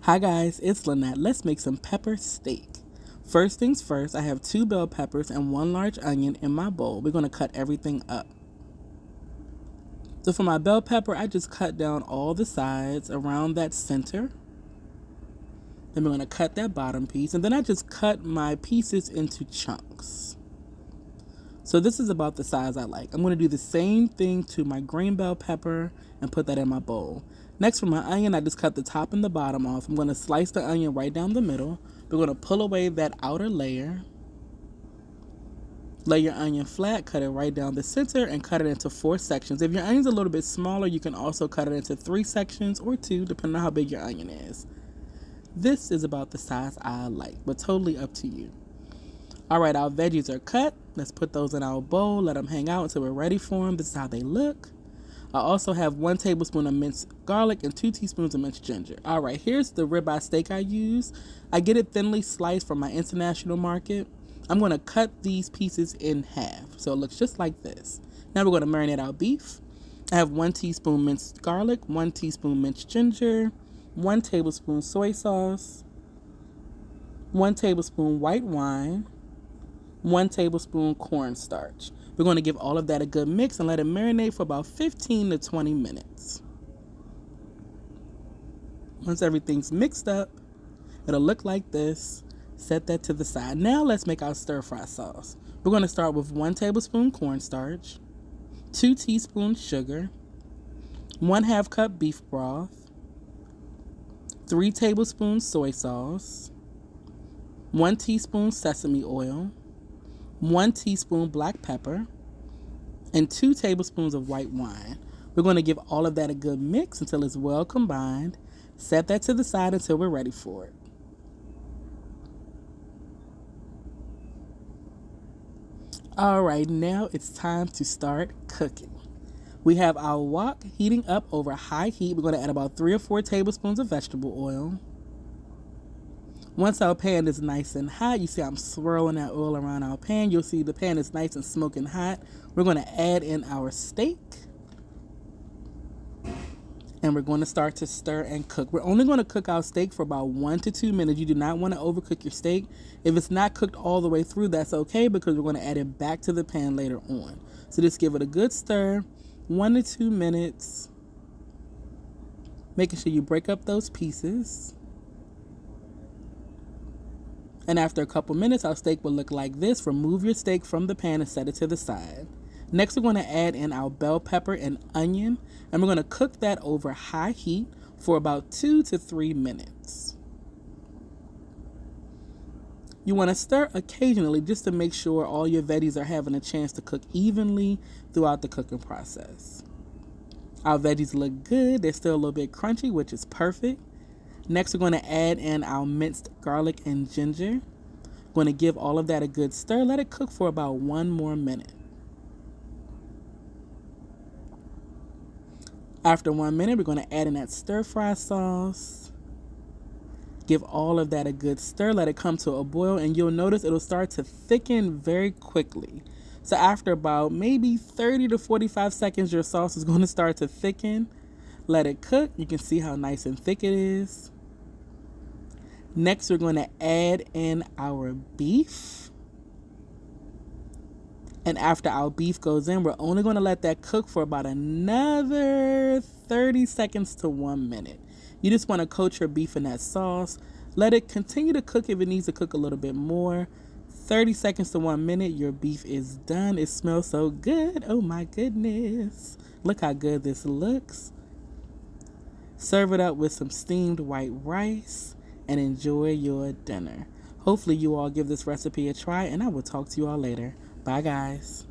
Hi guys, it's Lynette. Let's make some pepper steak. First things first, I have 2 bell peppers and 1 large onion in my bowl. We're going to cut everything up. So for my bell pepper, I just cut down all the sides around that center. Then we're going to cut that bottom piece, and then I just cut my pieces into chunks. So this is about the size I like. I'm going to do the same thing to my green bell pepper and put that in my bowl. Next, for my onion, I just cut the top and the bottom off. I'm going to slice the onion right down the middle. We're going to pull away that outer layer. Lay your onion flat, cut it right down the center, and cut it into 4 sections. If your onion's a little bit smaller, you can also cut it into 3 sections or 2, depending on how big your onion is. This is about the size I like, but totally up to you. All right, our veggies are cut. Let's put those in our bowl, let them hang out until we're ready for them. This is how they look. I also have 1 tablespoon of minced garlic and 2 teaspoons of minced ginger. All right, here's the ribeye steak I use. I get it thinly sliced from my international market. I'm going to cut these pieces in half, so it looks just like this. Now we're going to marinate our beef. I have 1 teaspoon minced garlic, 1 teaspoon minced ginger, 1 tablespoon soy sauce, 1 tablespoon white wine, 1 tablespoon cornstarch. We're going to give all of that a good mix and let it marinate for about 15 to 20 minutes. Once everything's mixed up, it'll look like this. Set that to the side. Now let's make our stir-fry sauce. We're going to start with 1 tablespoon cornstarch, 2 teaspoons sugar, 1/2 cup beef broth, 3 tablespoons soy sauce, 1 teaspoon sesame oil, 1 teaspoon black pepper, and 2 tablespoons of white wine. We're going to give all of that a good mix until it's well combined. Set that to the side until we're ready for it. All right, now it's time to start cooking. We have our wok heating up over high heat. We're going to add about 3 or 4 tablespoons of vegetable oil. Once our pan is nice and hot, you see I'm swirling that oil around our pan. You'll see the pan is nice and smoking hot. We're going to add in our steak. And we're going to start to stir and cook. We're only going to cook our steak for about 1 to 2 minutes. You do not want to overcook your steak. If it's not cooked all the way through, that's okay, because we're going to add it back to the pan later on. So just give it a good stir, 1 to 2 minutes. Making sure you break up those pieces. And after a couple minutes, our steak will look like this. Remove your steak from the pan and set it to the side. Next, we're going to add in our bell pepper and onion, and we're going to cook that over high heat for about 2 to 3 minutes. You want to stir occasionally just to make sure all your veggies are having a chance to cook evenly throughout the cooking process. Our veggies look good. They're still a little bit crunchy, which is perfect. Next, we're going to add in our minced garlic and ginger. We're going to give all of that a good stir. Let it cook for about 1 more minute. After 1 minute, we're going to add in that stir-fry sauce. Give all of that a good stir. Let it come to a boil, and you'll notice it'll start to thicken very quickly. So after about maybe 30 to 45 seconds, your sauce is going to start to thicken. Let it cook. You can see how nice and thick it is. Next, we're going to add in our beef. And after our beef goes in, we're only going to let that cook for about another 30 seconds to 1 minute. You just want to coat your beef in that sauce. Let it continue to cook if it needs to cook a little bit more. 30 seconds to 1 minute, your beef is done. It smells so good. Oh my goodness. Look how good this looks. Serve it up with some steamed white rice and enjoy your dinner. Hopefully you all give this recipe a try, and I will talk to you all later. Bye, guys.